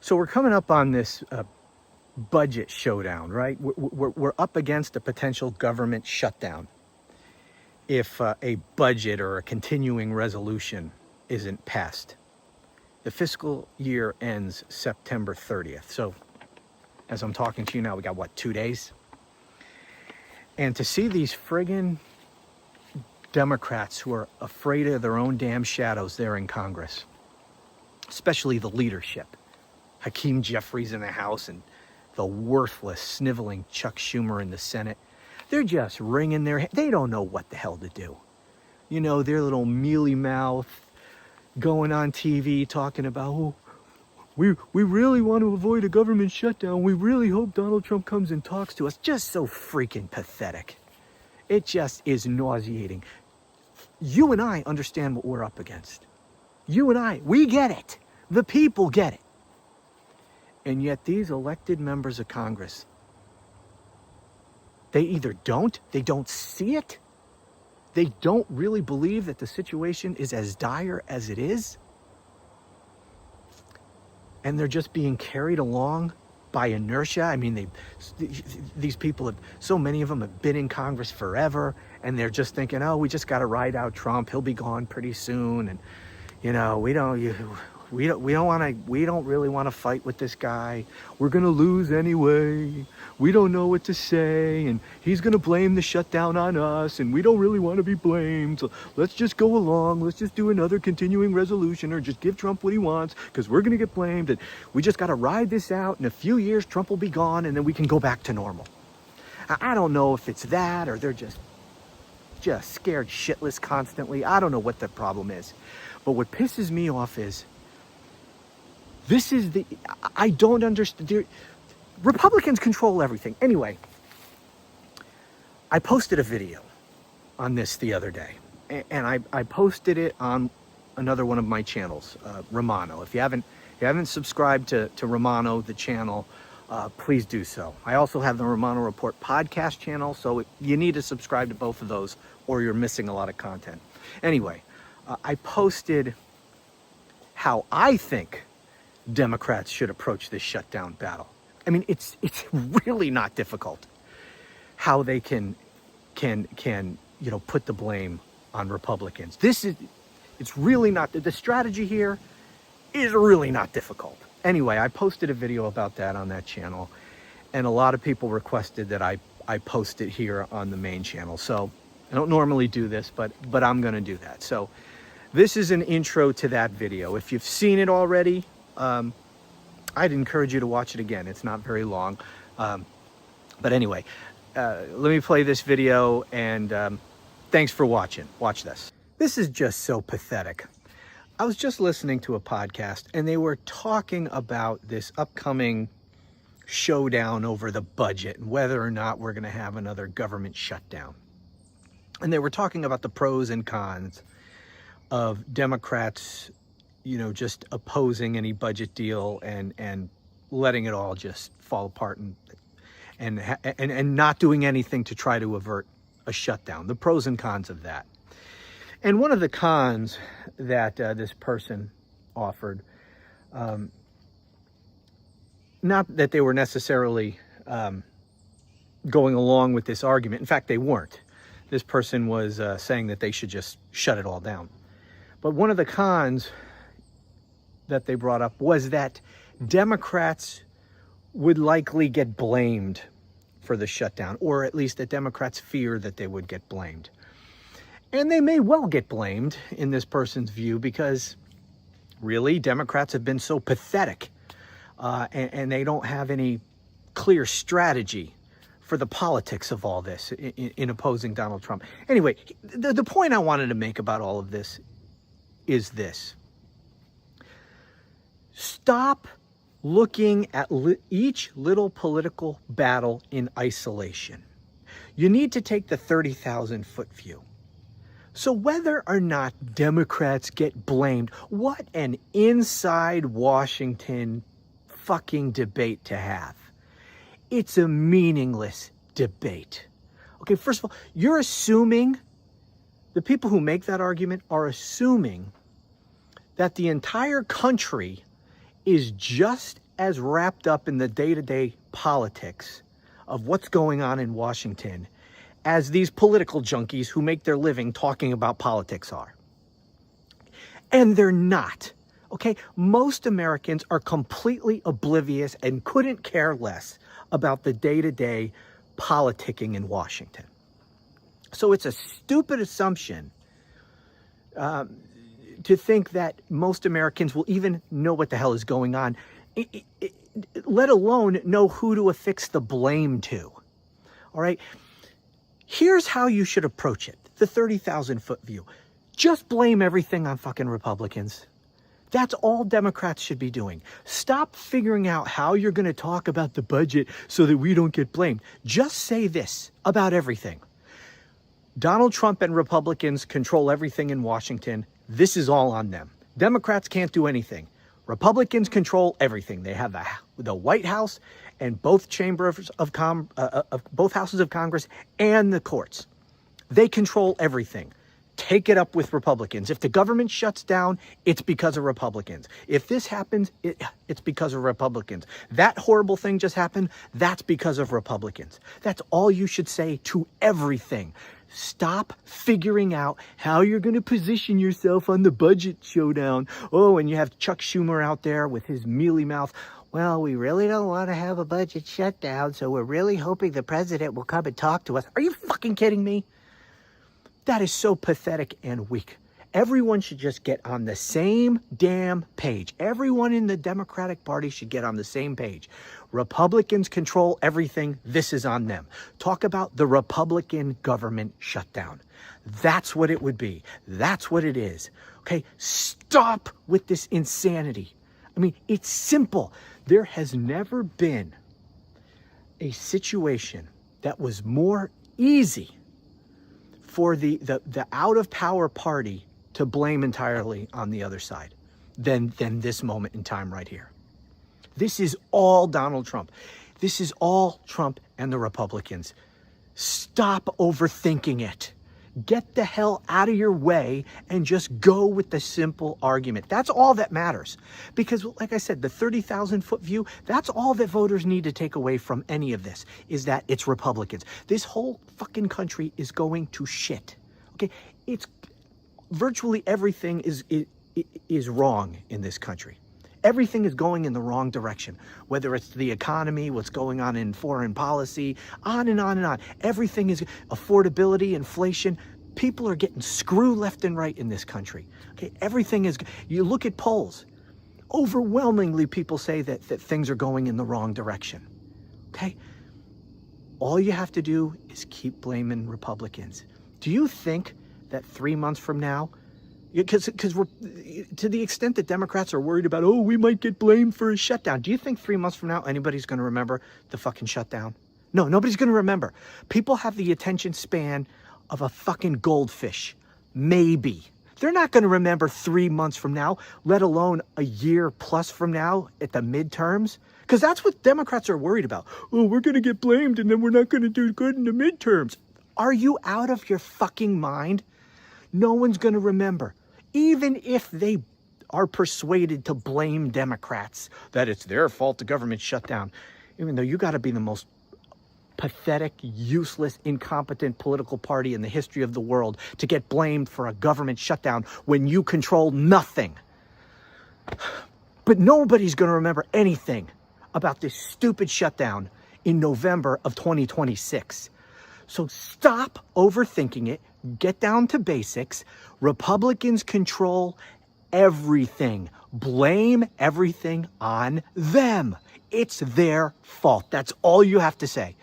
So we're coming up on this budget showdown, right? We're up against a potential government shutdown if a budget or a continuing resolution isn't passed. The fiscal year ends September 30th. So as I'm talking to you now, we got, what, 2 days? And to see these friggin' Democrats who are afraid of their own damn shadows there in Congress, especially the leadership, Hakeem Jeffries in the House and the worthless, sniveling Chuck Schumer in the Senate, they're just wringing their hands. They don't know what the hell to do. You know, their little mealy mouth going on TV talking about, oh, we really want to avoid a government shutdown. We really hope Donald Trump comes and talks to us. Just so freaking pathetic. It just is nauseating. You and I understand what we're up against. You and I, we get it. The people get it. And yet these elected members of Congress, they either they don't see it, they don't really believe that the situation is as dire as it is, and they're just being carried along by inertia. I mean, these people so many of them have been in Congress forever, and they're just thinking, oh, we just got to ride out Trump. He'll be gone pretty soon, and you know, we don't really want to fight with this guy. We're going to lose anyway. We don't know what to say, and he's going to blame the shutdown on us, and we don't really want to be blamed. So let's just go along. Let's just do another continuing resolution, or just give Trump what he wants, because we're going to get blamed, and we just got to ride this out. In a few years, Trump will be gone, and then we can go back to normal. I don't know if it's that, or they're just scared shitless constantly. I don't know what the problem is. But what pisses me off is, I don't understand. Republicans control everything. Anyway, I posted a video on this the other day, and I posted it on another one of my channels, Romano. If you haven't subscribed to Romano, the channel, please do so. I also have the Romano Report podcast channel, so you need to subscribe to both of those, or you're missing a lot of content. Anyway, I posted how I think Democrats should approach this shutdown battle. I mean, it's really not difficult how they can put the blame on Republicans. It's really not, the strategy here is really not difficult. Anyway, I posted a video about that on that channel, and a lot of people requested that I post it here on the main channel. So I don't normally do this, but I'm going to do that. So this is an intro to that video. If you've seen it already, I'd encourage you to watch it again. It's not very long. But anyway, let me play this video, and thanks for watching. Watch this. This is just so pathetic. I was just listening to a podcast, and they were talking about this upcoming showdown over the budget and whether or not we're going to have another government shutdown. And they were talking about the pros and cons of Democrats, just opposing any budget deal and letting it all just fall apart and not doing anything to try to avert a shutdown. The pros and cons of that. And one of the cons that this person offered, not that they were necessarily going along with this argument. In fact, they weren't. This person was saying that they should just shut it all down. But one of the cons that they brought up was that Democrats would likely get blamed for the shutdown, or at least that Democrats fear that they would get blamed. And they may well get blamed in this person's view, because really Democrats have been so pathetic, and they don't have any clear strategy for the politics of all this in opposing Donald Trump. Anyway, the point I wanted to make about all of this is this. Stop looking at each little political battle in isolation. You need to take the 30,000-foot view. So whether or not Democrats get blamed, what an inside Washington fucking debate to have. It's a meaningless debate. Okay, first of all, you're assuming, the people who make that argument are assuming that the entire country is just as wrapped up in the day-to-day politics of what's going on in Washington as these political junkies who make their living talking about politics are. And they're not. Okay? Most Americans are completely oblivious and couldn't care less about the day-to-day politicking in Washington. So it's a stupid assumption to think that most Americans will even know what the hell is going on, let alone know who to affix the blame to. All right? Here's how you should approach it. The 30,000-foot view. Just blame everything on fucking Republicans. That's all Democrats should be doing. Stop figuring out how you're going to talk about the budget so that we don't get blamed. Just say this about everything. Donald Trump and Republicans control everything in Washington. This is all on them. Democrats can't do anything. Republicans control everything. They have the White House and both chambers of both houses of Congress and the courts. They control everything. Take it up with Republicans. If the government shuts down, it's because of Republicans. If this happens, it's because of Republicans. That horrible thing just happened, that's because of Republicans. That's all you should say to everything. Stop figuring out how you're going to position yourself on the budget showdown. Oh, and you have Chuck Schumer out there with his mealy mouth. Well, we really don't want to have a budget shutdown, so we're really hoping the president will come and talk to us. Are you fucking kidding me? That is so pathetic and weak. Everyone should just get on the same damn page. Everyone in the Democratic Party should get on the same page. Republicans control everything. This is on them. Talk about the Republican government shutdown. That's what it would be. That's what it is. Okay? Stop with this insanity. I mean, it's simple. There has never been a situation that was more easy for the out-of-power party to blame entirely on the other side than this moment in time right here. This is all Donald Trump. This is all Trump and the Republicans. Stop overthinking it. Get the hell out of your way and just go with the simple argument. That's all that matters. Because, like I said, the 30,000-foot view, that's all that voters need to take away from any of this, is that it's Republicans. This whole fucking country is going to shit. Okay? It's virtually everything is wrong in this country. Everything is going in the wrong direction, whether it's the economy, what's going on in foreign policy, on and on and on. Everything is affordability, inflation. People are getting screwed left and right in this country. Okay, everything is, you look at polls, overwhelmingly people say that things are going in the wrong direction. Okay, all you have to do is keep blaming Republicans. Do you think that 3 months from now, because we're, to the extent that Democrats are worried about, oh, we might get blamed for a shutdown. Do you think 3 months from now anybody's going to remember the fucking shutdown? No, nobody's going to remember. People have the attention span of a fucking goldfish. Maybe. They're not going to remember 3 months from now, let alone a year plus from now at the midterms. Because that's what Democrats are worried about. Oh, we're going to get blamed and then we're not going to do good in the midterms. Are you out of your fucking mind? No one's going to remember. Even if they are persuaded to blame Democrats, that it's their fault the government shut down, even though you got to be the most pathetic, useless, incompetent political party in the history of the world to get blamed for a government shutdown when you control nothing. But nobody's going to remember anything about this stupid shutdown in November of 2026. So stop overthinking it. Get down to basics. Republicans control everything. Blame everything on them. It's their fault. That's all you have to say.